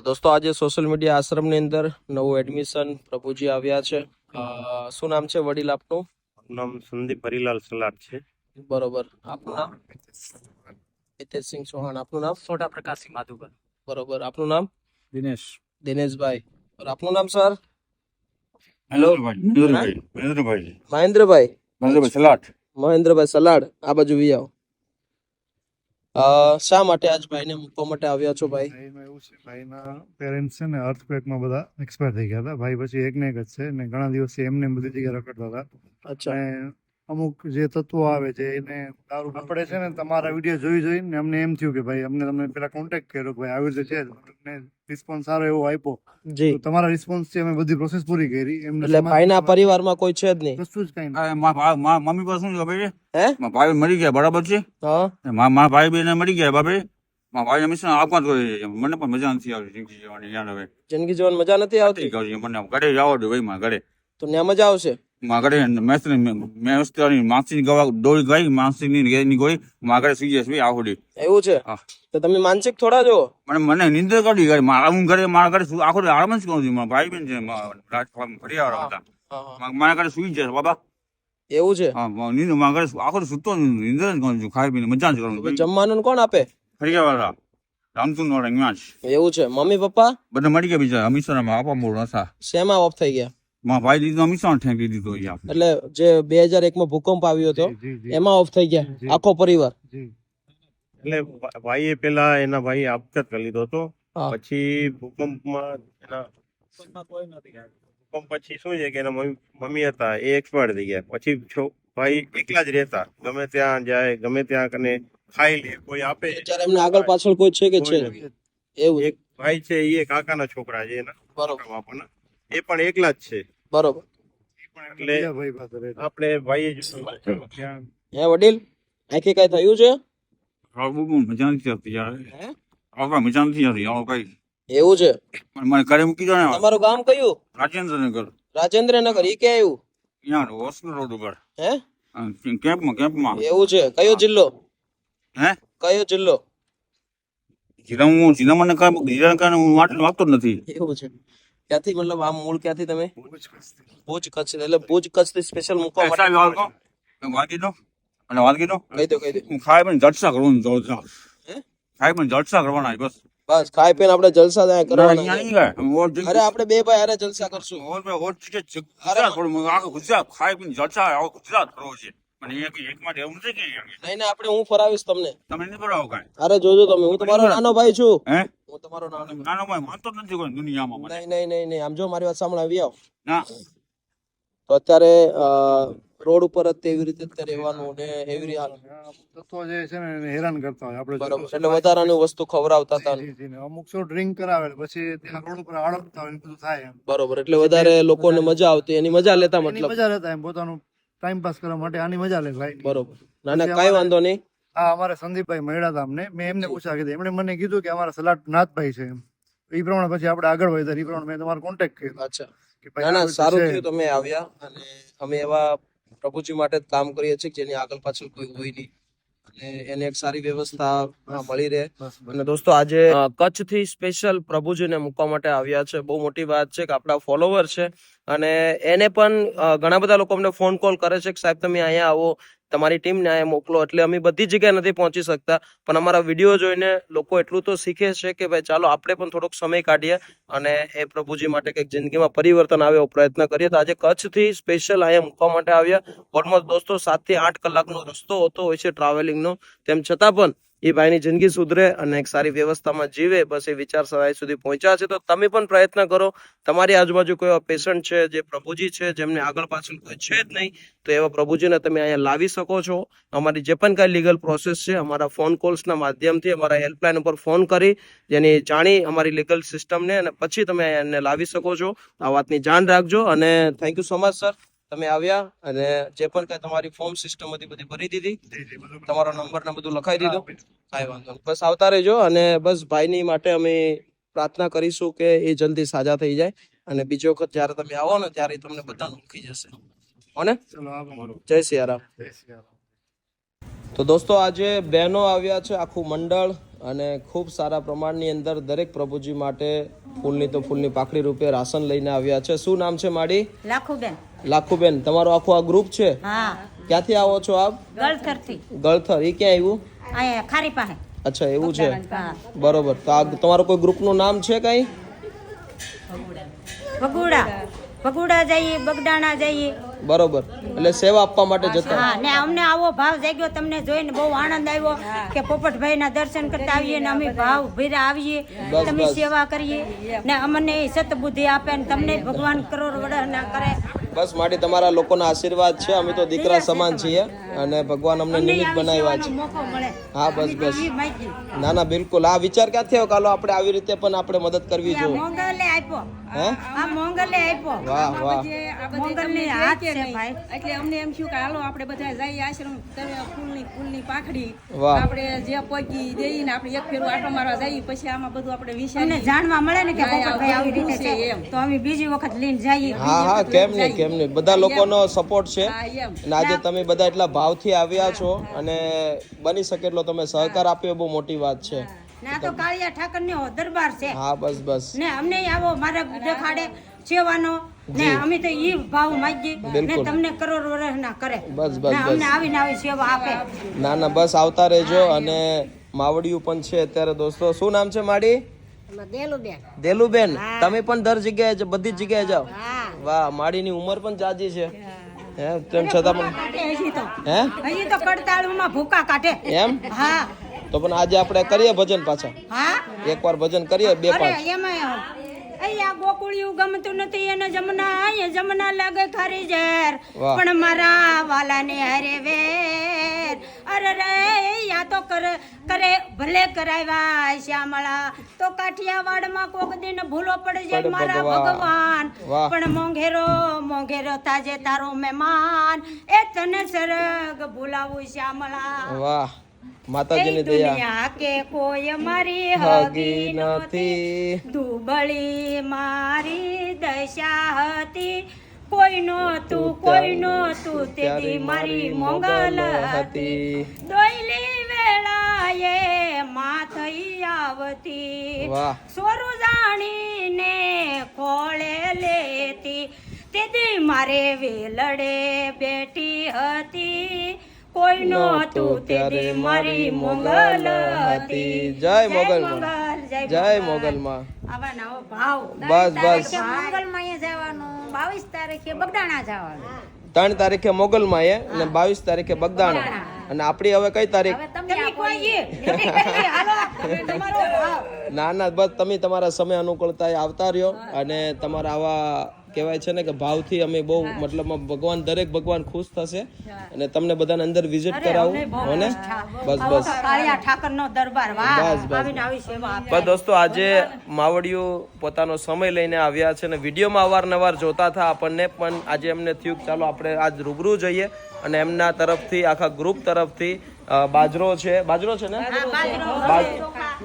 દોસ્તો આજે social media આશ્રમની અંદર નવું એડમિશન પ્રભુજી આવ્યા છે. શું નામ છે વડીલ આપનું? નામ સંદીપ હરિલાલ સલાટ છે. બરોબર. આપનું નામ? હિતેશસિંહ ચૌહાણ. આપનું નામ? સોટા પ્રકાશસિંહ માધુકર. બરોબર. આપનું નામ? દિનેશ. દિનેશભાઈ. और આપનું નામ સર? મહેન્દ્રભાઈ સલાટ. મહેન્દ્રભાઈ સલાડ. આ બાજુ વી આવો. શા માટે આજ ભાઈને મૂકવા માટે આવ્યા છો ભાઈ? ભાઈમાં એવું છે, ભાઈના પેરેન્ટ્સ છે ને અર્થક્વેકમાં બધા એક્સપાયર થઈ ગયા હતા. ભાઈ પછી એક ને એક જ છે ને ઘણા દિવસથી એમને બધી જગ્યાએ રખડતા હતા. અચ્છા. અને અમુક જે તત્વો આવે છે એને દારૂ આપણે છે ને તમારા વિડીયો જોઈને અમને એમ થયું કે ભાઈ અમને તમને પેલા કોન્ટેક્ટ કર્યો કે ભાઈ આવી રીતે છે, તમને રિસ્પોન્સ સારો એવો આપ્યો. જી. તો તમારા રિસ્પોન્સ થી અમે બધી પ્રોસેસ પૂરી કરી. એમને એટલે ભાઈના પરિવારમાં કોઈ છે જ નહીં? કશું જ કઈ નહીં. મમ્મી પાસે શું ખબર છે? હે? મારા ભાઈ મરી ગયા, બરાબર છે. હા. મારા ભાઈ બેન મરી ગયા બાપે. મારા ભાઈ હંમેશા આપઘાત કરે છે. મને પણ મજા નથી આવતી જિંદગી જીવવાની. યાર હવે જિંદગી જીવન મજા નથી આવતી? મને ઘરે જવા દો ભાઈ. મારા ઘરે તો ત્યાં મજા આવશે. મારા ઘરે માસી ગવા દોડી ગઈ, માસી ની ગોળી મારા ઘરે સુઈ જશે આખોડી. એવું છે? હા. તો તમે માનસિક થોડા જો. મને નિંદર કરી ઘરે હું ઘરે મારા ઘરે આખો આરામ જ કરું છું. મારા ભાઈ બેન છે ફરિયાવાળા હતા, મારા ઘરે સુઈ જશે બાબા. એવું છે? હા, નીંદર મારા ઘરે આખો સુતો નિંદર જ કરું છું, ખાઈ પીને મજા જ કરું છું. જમવાનું કોણ આપે? ફરિયાવાળા રામચંદ વાળા અહીંયા જ. એવું છે? મમ્મી પપ્પા બધા મળી ગયા બીજા અમીસરમાં આપવા મોડ હતા. શેમાં ઓફ થઈ ગયા? મારા ભાઈ દીધો અમીસર ઠેંકી દીધો અહીંયા. એટલે જે 2001 માં ભૂકંપ આવ્યો હતો જી, જી, એમાં ઓફ થઈ ગયા જી. આખો પરિવાર? જી. એટલે ભાઈએ પેલા એના ભાઈ આપઘાત કરી લીધો હતો. હા. પછી ભૂકંપમાં એના ભૂકંપ પછી શું છે કે એના મમ્મી હતા એ એક્સપાયર થઈ ગયા. પછી ભાઈ એકલા જ રહેતા, ગમે ત્યાં જાય, ગમે ત્યાં કને ખાઈ લે, કોઈ આપે. અત્યારે એમને આગળ પાછળ કોઈ છે કે છે? કોઈ નથી. એવું છે? એક ભાઈ છે એ કાકાના છોકરા છે એના બરોબર. બાપાના, એ પણ એકલા જ છે. બરોબર. એટલે બીજા ભાઈ પાસે રહે છે. આપણે ભાઈએ જ ત્યાં હે વડીલ, આખી કઈ થયું છે? મજા નથી આવતી યાર. હે? હવે મજા નથી આવતી યાર કઈ. એવું છે? મને ઘરે મૂકી દો ને. તમારું ગામ કયું? રાજેન્દ્રનગર. રાજેન્દ્રનગર. ઈ ક્યાં આવ્યું? યાર હોસ્પિટલ રોડ ઉપર. હે? કેમ્પમાં. એવું છે? કયો જિલ્લો? હે? કયો જિલ્લો? જીરા મને કાંઈ હું વાંચતો જ નથી. એવું છે? ક્યાંથી, મતલબ આમ મૂળ ક્યાંથી તમે? ભુજ કચ્છ. એટલે ભુજ કચ્છ થી સ્પેશિયલ મૂકવા માટે વાંચી દો અને વાંચી દો. કહી દો, કહી દો. હું ખાઈ પણ જલસા કરવાનું જલસા. હે? ખાઈ પણ જલસા કરવાના બસ. બસ ખાઈ પીને આપણે જલસા ત્યાં કરવાના અહીંયા છે. નહીં ગયા. અરે આપણે બે ભાઈ હારે જલસા કરશું. ગુજરાત ખાઈ પીને જલસા ગુજરાત કરવો છે. પણ એક માટે એવું નથી કે નહીં નહીં, આપણે હું ફરાવીશ તમને. તમે નહીં કરાવો કાંઈ. અરે જોજો તમે, હું તમારો નાનો ભાઈ છું. હે? હું તમારો નાનો ભાઈ. નાનો ભાઈ માનતો જ નથી કોઈ દુનિયામાં મને. નહીં નહીં નહીં નહીં, આમ જો મારી વાત સાંભળ, આવી આવો. ના. તો અત્યારે રોડ ઉપર જ તેવી રીતે અત્યારે રહેવાનું ને એવી રીતે તત્વો જે છે ને એને હેરાન કરતા હોય આપણે. બરોબર. એટલે વધારાની વસ્તુ ખવડાવતા હતા. જી, જી, ને અમુક સો ડ્રિંક કરાવે પછી ત્યાં રોડ ઉપર આડમતા હોય ને બધું થાય એમ. બરોબર. એટલે વધારે લોકોને મજા આવતી, એની મજા લેતા એની મતલબ. મજા લેતા એમ પોતાનું ટાઈમ પાસ કરવા માટે આની મજા લે ભાઈ. બરોબર. ના ના, કઈ વાંધો નહીં. હા, અમારે સંદીપભાઈ મળ્યા હતા અમને. મેં એમને પૂછ્યા કીધું, એમણે મને કીધું કે અમારા સલાટ નાથભાઈ છે એમ. એ પ્રમાણે પછી આપણે આગળ વધ્યા. એ પ્રમાણે મેં તમારો કોન્ટેક્ટ કર્યો અચ્છા. કે ભાઈ ના ના, આવી રીતે સારું છે. થયું તમે આવ્યા. અને અમે એવા પ્રભુજી માટે જ કામ કરીએ છીએ કે જેની આગળ પાછળ કોઈ હોય નહીં અને એને એક સારી વ્યવસ્થા મળી રહે. બસ, બસ. અને દોસ્તો આજે કચ્છથી સ્પેશિયલ પ્રભુજીને મૂકવા માટે આવ્યા છે. બહુ મોટી વાત છે કે આપણા ફોલોવર છે અને એને પણ ઘણા બધા લોકો અમને ફોન કોલ કરે છે કે સાહેબ તમે અહીંયા આવો, તમારી ટીમને અહીંયા મોકલો. એટલે અમે બધી જગ્યાએ નથી પહોંચી શકતા, પણ અમારા વિડીયો જોઈને લોકો એટલું તો શીખે છે કે ભાઈ ચાલો આપણે પણ થોડોક સમય કાઢીએ અને એ પ્રભુજી માટે કંઈક જિંદગીમાં પરિવર્તન આવે એવો પ્રયત્ન કરીએ. તો આજે કચ્છથી સ્પેશિયલ અહીંયા મૂકવા માટે આવ્યા. ઓલમોસ્ટ દોસ્તો 7 થી 8 કલાકનો રસ્તો હોતો હોય છે ટ્રાવેલિંગનો, તેમ છતાં પણ એ ભાઈની જિંદગી સુધરે અને એક સારી વ્યવસ્થામાં જીવે, બસ એ વિચાર સદાય સુધી પહોંચ્યા છે. તો તમે પણ પ્રયત્ન કરો. તમારી આજુબાજુ કોઈ પેશન્ટ છે જે પ્રભુજી છે, જેમને આગળ પાછળ કોઈ છે જ નહીં, તો એવા પ્રભુજીને તમે અહીંયા લાવી શકો છો. અમારી જે પણ કાંઈ લીગલ પ્રોસેસ છે, અમારા ફોન કોલ્સના માધ્યમથી અમારા હેલ્પલાઇન ઉપર ફોન કરી જેની જાણી અમારી લીગલ સિસ્ટમને, અને પછી તમે અહીંયા લાવી શકો છો. આ વાતની જાણ રાખજો. અને thank you so much sir, તમે આવ્યા અને જે પણ કઈ તમારી ફોર્મ સિસ્ટમ હતી બધી ભરી દીધી, તમારો નંબર ને બધું લખાઈ દીધું. કાંઈ વાંધો નહીં, બસ આવતા રહેજો. અને બસ ભાઈની માટે અમે પ્રાર્થના કરીશું કે એ જલ્દી સાજા થઈ જાય અને બીજી વખત જ્યારે તમે આવો ને ત્યારે તમને બધાને ઓળખી જશે. હોને? ચલો આભાર. જય સિયારામ. જય શ્રી રામ. તો દોસ્તો આજે બહેનો આવ્યા છે, આખું મંડળ અને ખૂબ સારા પ્રમાણની અંદર દરેક પ્રભુજી માટે ફૂલની તો ફૂલની પાકડી રૂપે રાશન લઈને આવ્યા છે. શું નામ છે માડી? લાખુબેન. લાખુબેન, તમારો આખો આ ગ્રુપ છે? હા. ક્યાંથી આવો છો આપ? ગળથરથી. ગળથર. એ ક્યાં આવ્યું? અહીંયા ખારી પાસે. અચ્છા, એવું છે. હા. બરોબર. તો આ તમારું કોઈ ગ્રુપનું નામ છે કઈ? ભગુડા જઈએ, બગડાણા જઈએ. બરોબર. એટલે સેવા આપવા માટે જતા. હા, ને અમને આવો ભાવ જાગ્યો, તમને જોઈને બહુ આનંદ આવ્યો કે પોપટભાઈના દર્શન કરતા આવીએ ને અમે ભાવ ભેરા આવીએ, બસ, તમે બસ. સેવા કરીએ ને અમને સતબુદ્ધિ આપે ને તમને ભગવાન કરોડ વડા ના કરે. બસ માટે તમારા લોકોના આશીર્વાદ છે. અમે તો દીકરા સમાન છીએ અને ભગવાન અમને નિમિત્ત બનાવ્યા છે. મોકો મળે. હા, બસ બસ. એવી માગી. ના ના, બિલકુલ. આ વિચાર ક્યાંથી આવ્યો? કાલો આપણે આવી રીતે પણ આપણે મદદ કરવી આ જોઈએ. મોંગલે આપ્યો. હે? આ મોંગલે આપ્યો. વાહ વાહ. મોંગલની હાથ છે ભાઈ. એટલે અમને એમ થયું કે હાલો આપણે બધા જઈએ આશ્રમ ફૂલની પાખડી વાહ. આપણે જે પગી દઈને આપણે એક ફેરું આટો મારવા જઈએ, પછી આમાં બધું આપણે અમને વિચારીએ. જાણવા મળે ને કે હા, પોપટભાઈ આવી રીતે છે છે એમ. તો અમે બીજી વખત લઈને જઈએ. હા હા, કેમ નહીં, કેમ નહીં. બધા લોકોનો સપોર્ટ છે હા, એમ. અને આજે તમે બધા એટલા ભાવથી આવ્યા છો અને બની શકે એટલો તમે સહકાર આપ્યો, બહુ મોટી વાત છે. ને આ તો કાળિયા ઠાકરનો દરબાર છે હા, બસ બસ. ને અમને આવો મારા દેખાડે સેવાનો ને અમે તો ઈ ભાવ માંગીએ ને બિલકુલ. તમને કરોડ વર્ષ ના કરે બસ, બસ, ને અમને બસ. આવીને આવી સેવા આપે. ના ના, બસ આવતા રહેજો. અને માવડિયું પણ છે અત્યારે. દોસ્તો, શું નામ છે માડી? દેલુબેન. તમે પણ દર જગ્યાએ બધી જ જગ્યાએ જાઓ? વાહ. માડીની ઉંમર પણ જાજી છે. હે, તેમ છતાં પણ કાઢે હજી તો હે હજી તો કડતાળુમાં ભૂકા કાઢે. એમ? હા તો પણ આજે આપણે કરીએ ભજન પાછા. હા. એકવાર ભજન કરીએ, બે અરે પાંચ. એમાં અહીંયા ગોકુળિયું ગમતું નથી એને જમના અહીંયા જમના લાગે ખારી ઝેર વાહ. પણ મારા વાલાને હારે વેર અરે રે યા તો કરે ભલે કરાવ્યા શ્યામળા તો કાઠિયાવાડમાં કોક દિન ભૂલો પડી જાય પડે મારા ભગવાન. ભગવાન વાહ. પણ મોંઘેરો તાજે તારો મહેમાન એ તને સરગ ભૂલાવું શ્યામળા. વાહ. એ માતાજીની દયા દુનિયા કે કોઈ મારી હગી હગી નથી નથી. દુબળી મારી દશા હતી કોઈનો તું તેથી મારી મોંગલ હતી દોયલી વેળાએ માં થઈ આવતી વાહ. સોરું જાણીને ખોળે લેતી તેથી મારે વેલડે બેઠી હતી કોઈનો તું તેથી મારી મોંગલ હતી. જય મોગલમાં. જય મોગલમાં. આવા નવો ભાવ. બસ બસ. મોગલમાં જવાનું 22 તારીખે બગડાણા જવાનું 3 તારીખે મોગલમાં અને 22 તારીખે બગદાણા. અને આપણી હવે કઈ તારીખ? તમે કોઈ હાલો તમારો ભાવ. ના ના, બસ તમે તમારા સમય અનુકૂળતાએ આવતા રહ્યો અને તમારા આવા કહેવાય છે ને કે ભાવથી અમે બહુ મતલબમાં ભગવાન દરેક ભગવાન ખુશ થશે અને તમને બધાને અંદર વિઝિટ કરાવું હો ને. બસ બસ કાળિયા ઠાકરનો દરબાર વાહ બસ, બસ. આવીને આવી સેવા આપે. બસ દોસ્તો, આજે માવડિયું પોતાનો સમય લઈને આવ્યા છે અને વિડીયોમાં અવારનવાર જોતા હતા આપણને, પણ આજે એમને થયું કે ચાલો આપણે આજ રૂબરૂ જઈએ અને એમના તરફથી આખા ગ્રુપ તરફથી બાજરો છે ને,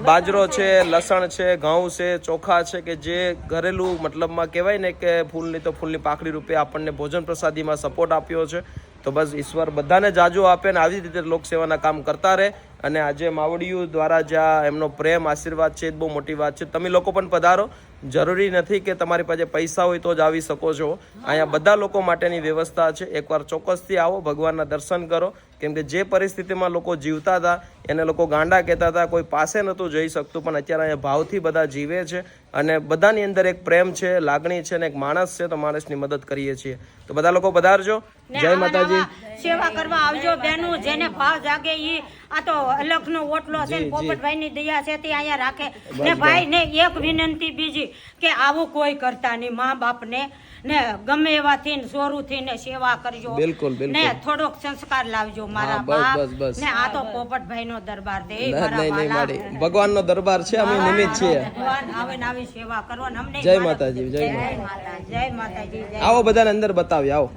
બાજરો છે, લસણ છે, ઘઉં છે, ચોખા છે કે જે ઘરેલું મતલબમાં કહેવાય ને કે ફૂલની તો ફૂલની પાકડી રૂપે આપણને ભોજન પ્રસાદીમાં સપોર્ટ આપ્યો છે. તો બસ ઈશ્વર બધાને જાજો આપે ને આવી રીતે લોકસેવાના કામ કરતા રહે. અને આજે માવડિયું દ્વારા જ્યાં એમનો પ્રેમ આશીર્વાદ છે એ બહુ મોટી વાત છે. તમે લોકો પણ પધારો. જરૂરી નથી કે તમારી પાસે પૈસા હોય તો જ આવી શકો છો. અહીંયા બધા લોકો માટેની વ્યવસ્થા છે. એકવાર ચોક્કસથી આવો, ભગવાનના દર્શન કરો. કેમ કે જે પરિસ્થિતિમાં લોકો જીવતા હતા એને લોકો ગાંડા કહેતા હતા, કોઈ પાસે નહોતું જઈ શકતું, પણ અત્યારે અહીંયા ભાવથી બધા જીવે છે અને બધાની અંદર એક પ્રેમ છે, લાગણી છે અને એક માણસ છે, તો માણસની મદદ કરીએ છીએ. તો બધા લોકો પધારજો. જય માતાજી. સેવા કરવા આવજો બેનું, જેને ભાવ જાગે ઈ આ તો અલગનો ઓટલો છે ને પોપટભાઈની દયા છે તે અહીંયા રાખે ને. ભાઈ ને એક વિનંતી બીજી કે આવું કોઈ કરતા નહીં, મા બાપને ને ગમે એવાથી ને સોરુથી ને સેવા કરજો. બિલકુલ, બિલકુલ. ને થોડોક સંસ્કાર લાવજો મારા હા, બસ, બાપ બસ, બસ. ને આ તો પોપટભાઈનો દરબાર દે નહીં મારા નહીં વાલા. માડી, ભગવાનનો દરબાર છે, અમે નિમિત્ત છીએ. ભગવાન આવે ને આવી સેવા કરો ને અમને જય માતાજી, જય જય માતા, જય માતાજી, જય આવો બધાને અંદર બતાવી આવો.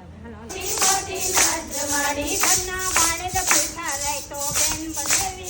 મોટી નજવાડી ઘરના બાળક પૂછા રહે તો બેન બનેવી